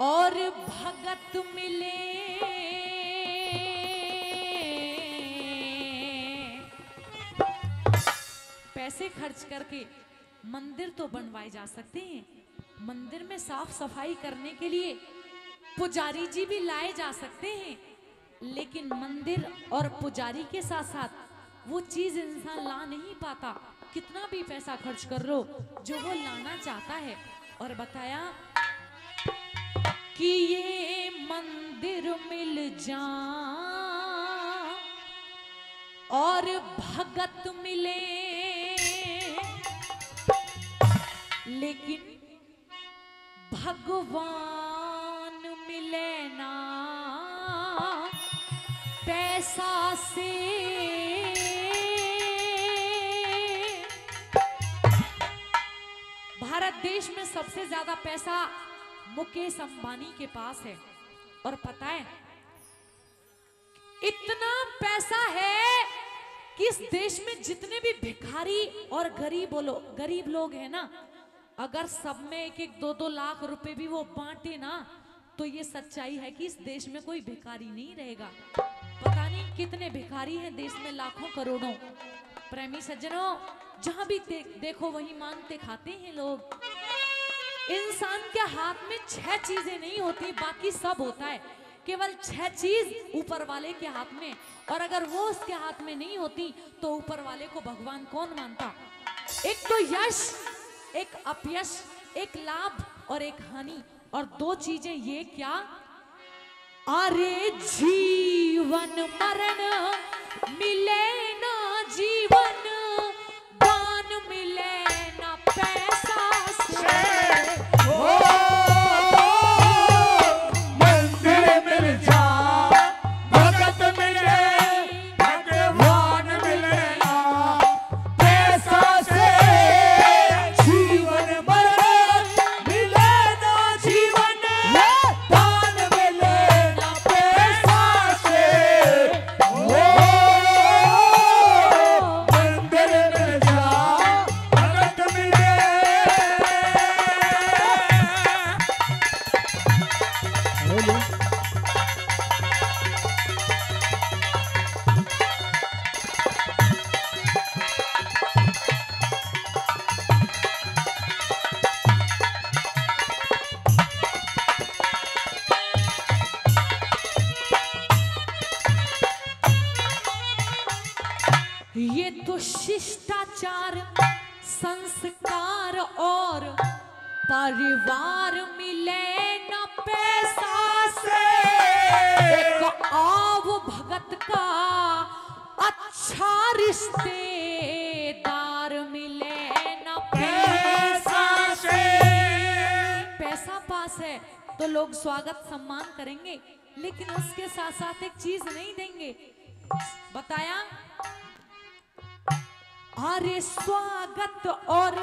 और भगत मिले पैसे खर्च करके मंदिर तो बनवाए जा सकते हैं, मंदिर में साफ सफाई करने के लिए पुजारी जी भी लाए जा सकते हैं, लेकिन मंदिर और पुजारी के साथ साथ वो चीज इंसान ला नहीं पाता, कितना भी पैसा खर्च कर लो जो वो लाना चाहता है। और बताया कि ये मंदिर मिल जा और भगत मिले, लेकिन भगवान मिले ना पैसा से। भारत देश में सबसे ज्यादा पैसा मुकेश अंबानी के पास है। और पता है इतना पैसा है कि इस देश में जितने भी भिखारी और गरीब लोग हैं ना, अगर सब में 1-2 लाख रुपए भी वो बांटे ना, तो ये सच्चाई है कि इस देश में कोई भिखारी नहीं रहेगा। पता नहीं कितने भिखारी हैं देश में, लाखों करोड़ों। प्रेमी सज्जनों, जहां भी देखो वही मांगते खाते हैं लोग। इंसान के हाथ में 6 चीजें नहीं होती, बाकी सब होता है। केवल 6 चीज ऊपर वाले के हाथ में, और अगर वो उसके हाथ में नहीं होती तो ऊपर वाले को भगवान कौन मानता। एक तो यश, एक अपयश, एक लाभ और एक हानि। और 2 चीजें ये क्या, अरे जीवन मरण मिले ना जीवन दान मिले ना पैसा से। मंदिर मिल जा भगत मिले भगवान मिले ना पैसा से। जीवन मरण मिले ना जीवन दान मिले ना पैसा से। मंदिर मिल जा भगत मिले। ये तो शिष्टाचार, संस्कार और परिवार मिले न पैसा से। एक आव भगत का अच्छा रिश्तेदार मिले न पैसा से। पैसा पास है तो लोग स्वागत सम्मान करेंगे, लेकिन उसके साथ साथ एक चीज नहीं देंगे। बताया, अरे स्वागत और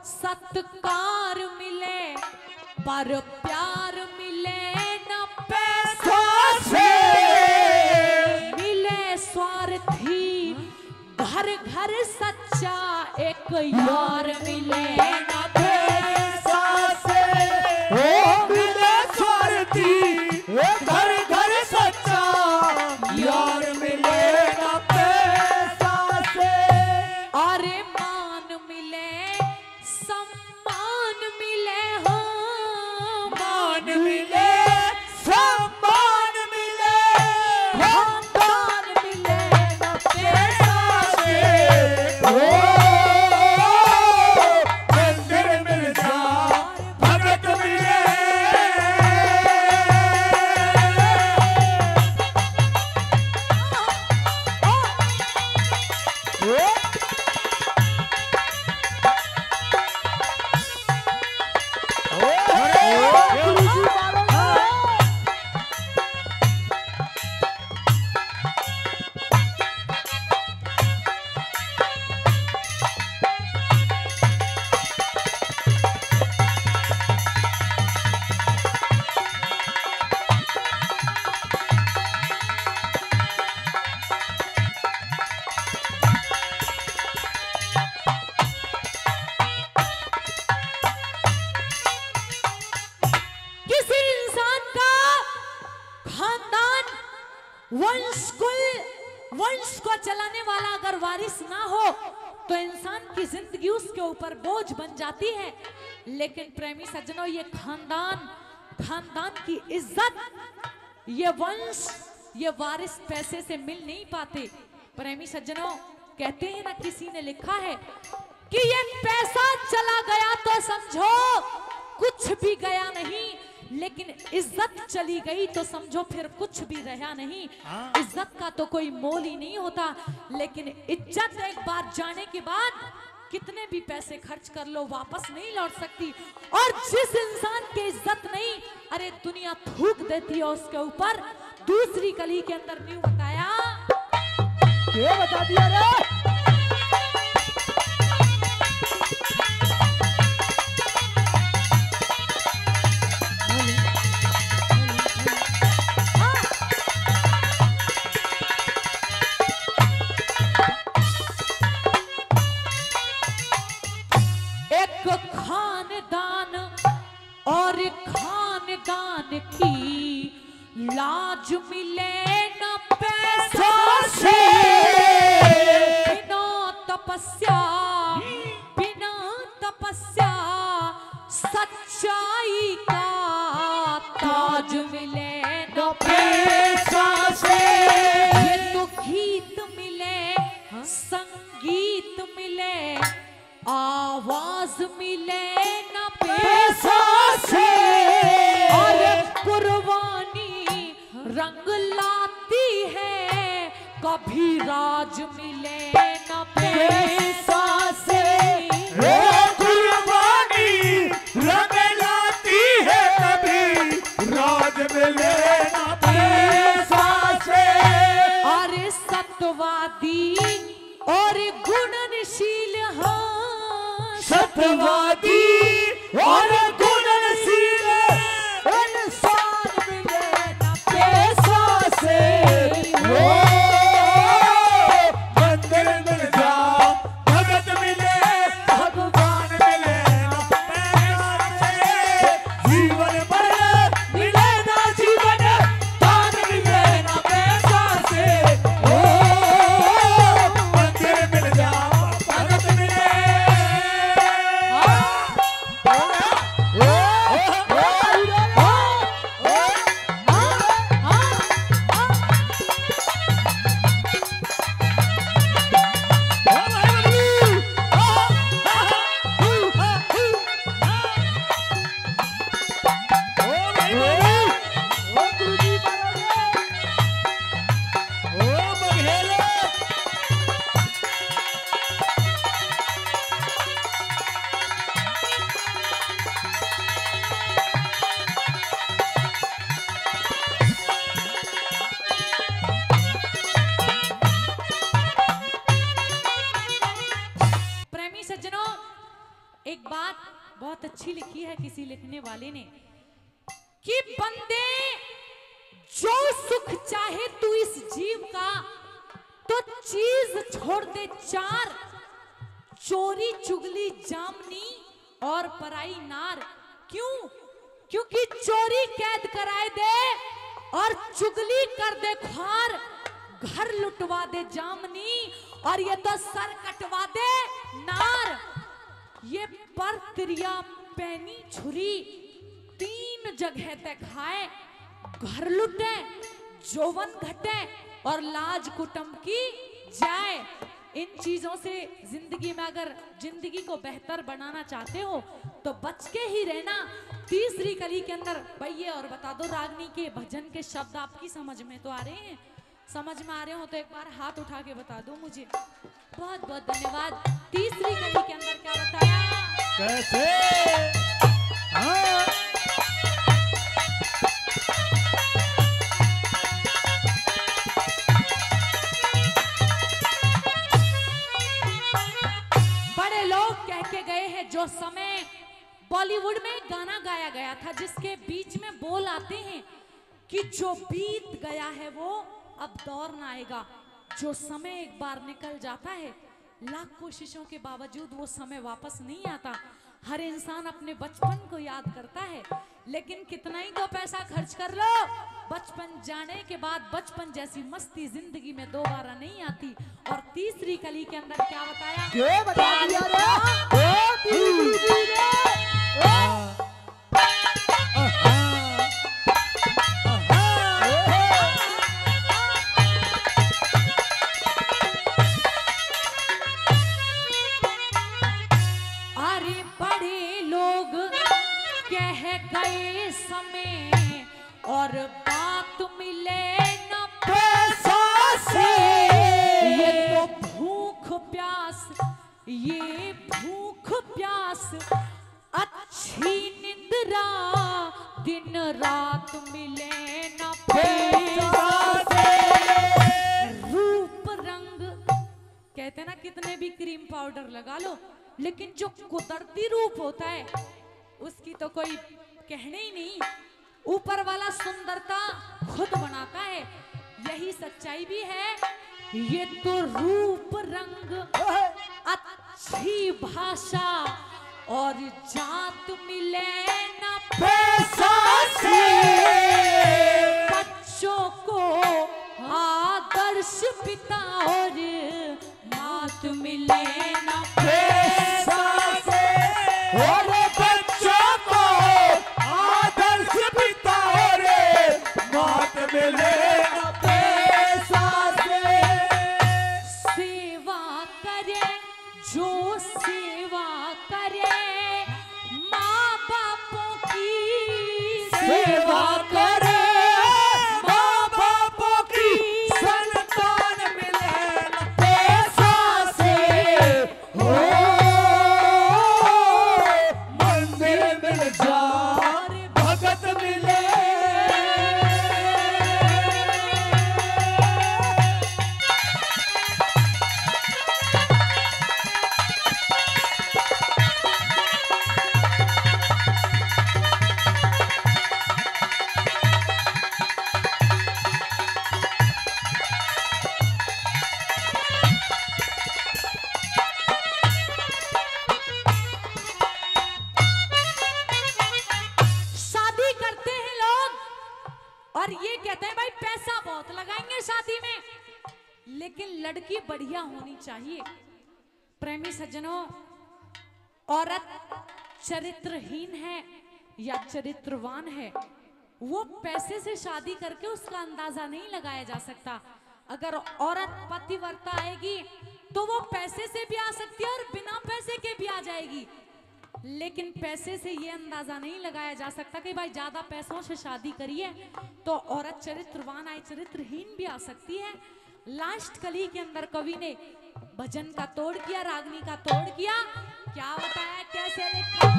सत्कार मिले पर प्यार मिले न पैसा से। मिले स्वार्थी घर घर सच्चा एक यार मिले न पैसा से। मिले स्वार्थी घर घर सच्चा यार मिले ना पैसा से। अरे मान मिले सम्मान मिले हो, मान मिले सम्मान मिले खानदान मिले न पैसा से। मंदिर वंश को चलाने वाला अगर वारिस ना हो तो इंसान की जिंदगी उसके ऊपर बोझ बन जाती है। लेकिन प्रेमी सज्जनों, ये खानदान की इज्जत, ये वंश, ये वारिस पैसे से मिल नहीं पाते। प्रेमी सज्जनों, कहते हैं ना, किसी ने लिखा है कि ये पैसा चला गया तो समझो कुछ भी गया नहीं, लेकिन इज्जत चली गई तो समझो फिर कुछ भी रहा नहीं। इज्जत का तो कोई मोल ही नहीं होता, लेकिन इज्जत एक बार जाने के बाद कितने भी पैसे खर्च कर लो वापस नहीं लौट सकती। और जिस इंसान की इज्जत नहीं, अरे दुनिया थूक देती है उसके ऊपर। दूसरी कली के अंदर न्यू बताया, ये बता दिया रे। खानदान की लाज मिले न पैसा से, बिना तपस्या सच्चाई का ताज मिले न पैसा से। ये तो गीत मिले, संगीत मिले, आवाज मिले न पैसा से। और कुर्बानी रंग लाती है, कभी राज मिले न पैसा से। कुर्बानी रंग लाती है, कभी राज मिले न पैसा से। अरे सत्यवादी और गुणनशील हो, सत्यवादी और गुणनशील इंसान मिले न पैसा से। मंदिर मिल जाओ, भगत मिले, भगवान मिले न पैसा से। जीवन मरण मिले ना जीवन दान मिले न पैसा से। मंदिर मिल जाओ, भगत मिले। एक बात बहुत अच्छी लिखी है किसी लिखने वाले ने कि बंदे जो सुख चाहे तू इस जीव का, तो चीज छोड़ दे चार, चोरी चुगली जामनी और पराई नार। क्यों? क्योंकि चोरी कैद कराए दे और चुगली कर दे ख्वार, घर लुटवा दे जामनी और ये तो सर कटवा दे नार। ये पर त्रिया पैनी छुरी तीन जगह तक खाए, घर लुटे, जोवन घटे और लाज कुटुंब की जाए। इन चीजों से जिंदगी में अगर जिंदगी को बेहतर बनाना चाहते हो तो बच के ही रहना। तीसरी कली के अंदर भैया और बता दो, रागनी के भजन के शब्द आपकी समझ में तो आ रहे हैं? समझ में आ रहे हो तो एक बार हाथ उठा के बता दो मुझे। बहुत बहुत धन्यवाद। तीसरी कली के अंदर क्या बताया? कैसे? हाँ। बड़े लोग कह के गए हैं, जो समय बॉलीवुड में गाना गाया गया था जिसके बीच में बोल आते हैं कि जो बीत गया है वो अब दौर ना आएगा। जो समय एक बार निकल जाता है, लाख कोशिशों के बावजूद वो समय वापस नहीं आता। हर इंसान अपने बचपन को याद करता है, लेकिन कितना ही तो पैसा खर्च कर लो, बचपन जाने के बाद बचपन जैसी मस्ती जिंदगी में दोबारा नहीं आती। और तीसरी कली के अंदर क्या बताया? क्या बता दिया रे? ओ तीसरी रे। अरे बड़े लोग कह गए समय और बात मिले न पैसा से। ये तो भूख प्यास, ये भूख प्यास, अच्छी निंद्रा, दिन रात मिले न पैसा से। रूप रंग कहते हैं ना, कितने भी क्रीम पाउडर लगा लो, लेकिन जो कुदरती रूप होता है उसकी तो कोई कहने ही नहीं। ऊपर वाला सुंदरता खुद बनाता है, यही सच्चाई भी है। ये तो रूप रंग, अच्छी भाषा और जात मिले न पैसा से। बच्चों को आदर्श पिता और मात मिले न पैसा से। और बच्चों को आदर्श पिता और मात मिले न पैसा से। सेवा करे जो सेवा करे, माँ बापों की सेवा करे, माँ बापों की संतान मिले न पैसा से। हो मंदिर मिल जाए, भगत मिले। शादी करते हैं लोग और ये कहते हैं भाई पैसा बहुत लगाएंगे शादी में, लेकिन लड़की बढ़िया होनी चाहिए। प्रेमी सज्जनों, औरत चरित्रहीन है या चरित्रवान है, वो पैसे से शादी करके उसका अंदाजा नहीं लगाया जा सकता। अगर औरत पतिव्रता आएगी तो वो पैसे से भी आ सकती है और बिना पैसे के भी आ जाएगी, लेकिन पैसे से ये अंदाजा नहीं लगाया जा सकता कि भाई ज्यादा पैसों से शादी करिए तो औरत चरित्रवान आए, चरित्रहीन भी आ सकती है। लास्ट कली के अंदर कवि ने भजन का तोड़ किया, रागनी का तोड़ किया। क्या बताया, कैसे लिखा?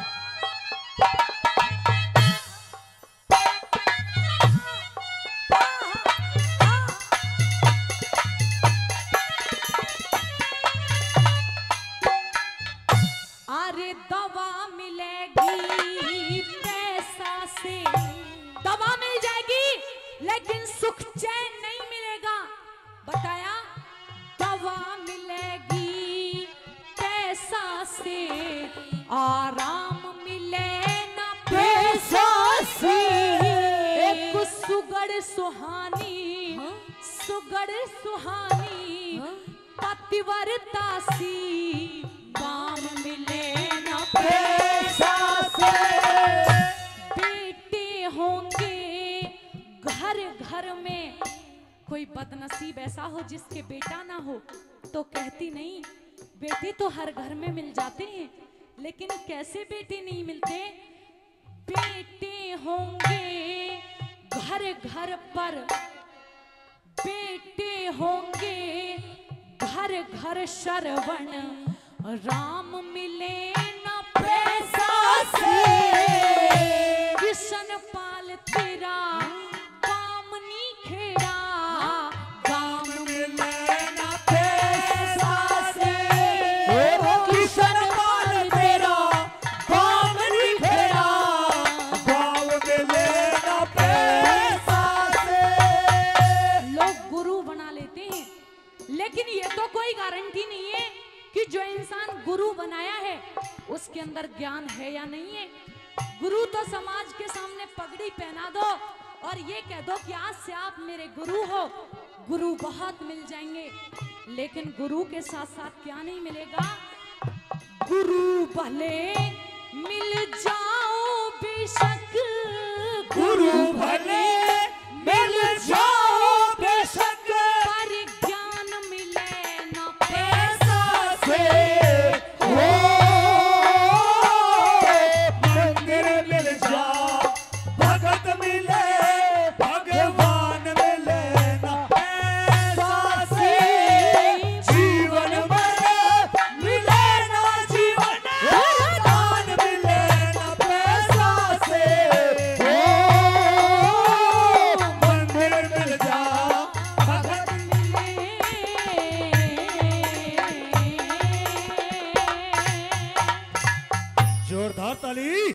अरे दवा मिलेगी पैसा से, दवा मिल जाएगी लेकिन सुख चैन नहीं मिलेगा। बताया, दवा मिलेगी पैसा से, आराम मिले न पैसा से। एक सुगड़ सुहानी, सुगड़ सुहानी, पतिव्रता सी, काम मिले न पैसा से। बेटे होंगे घर घर में, कोई बदनसीब ऐसा हो जिसके बेटा ना हो तो कहती नहीं, बेटे तो हर घर में मिल जाते हैं, लेकिन कैसे बेटे नहीं मिलते? बेटे होंगे घर घर पर, बेटे होंगे घर घर श्रवण, राम मिले न पैसा से। किशन पाल तेरा काम नी खेड़ा, काम मिले न पैसा से। किशन पाल तेरा काम नहीं खेड़ा, गाँव मिले न पैसा से। लोग गुरु बना लेते हैं, लेकिन ये तो कोई गारंटी नहीं है कि जो इंसान गुरु बनाया है उसके अंदर ज्ञान है या नहीं है। गुरु तो समाज के सामने पगड़ी पहना दो और ये कह दो कि आज से आप मेरे गुरु हो। गुरु बहुत मिल जाएंगे, लेकिन गुरु के साथ साथ क्या नहीं मिलेगा? गुरु भले मिल जाओ बेशक, गुरु भले मिल जाओ बेशक, पर ज्ञान मिले न पैसा से हो। मंदिर मिल जाओ, भगत मिले, भगवान मिले ना पैसा से। जीवन भर मिले ना जीवन, दान मिले ना पैसा से हो। मंदिर मिल जाओ, भगत जोरदार ताली।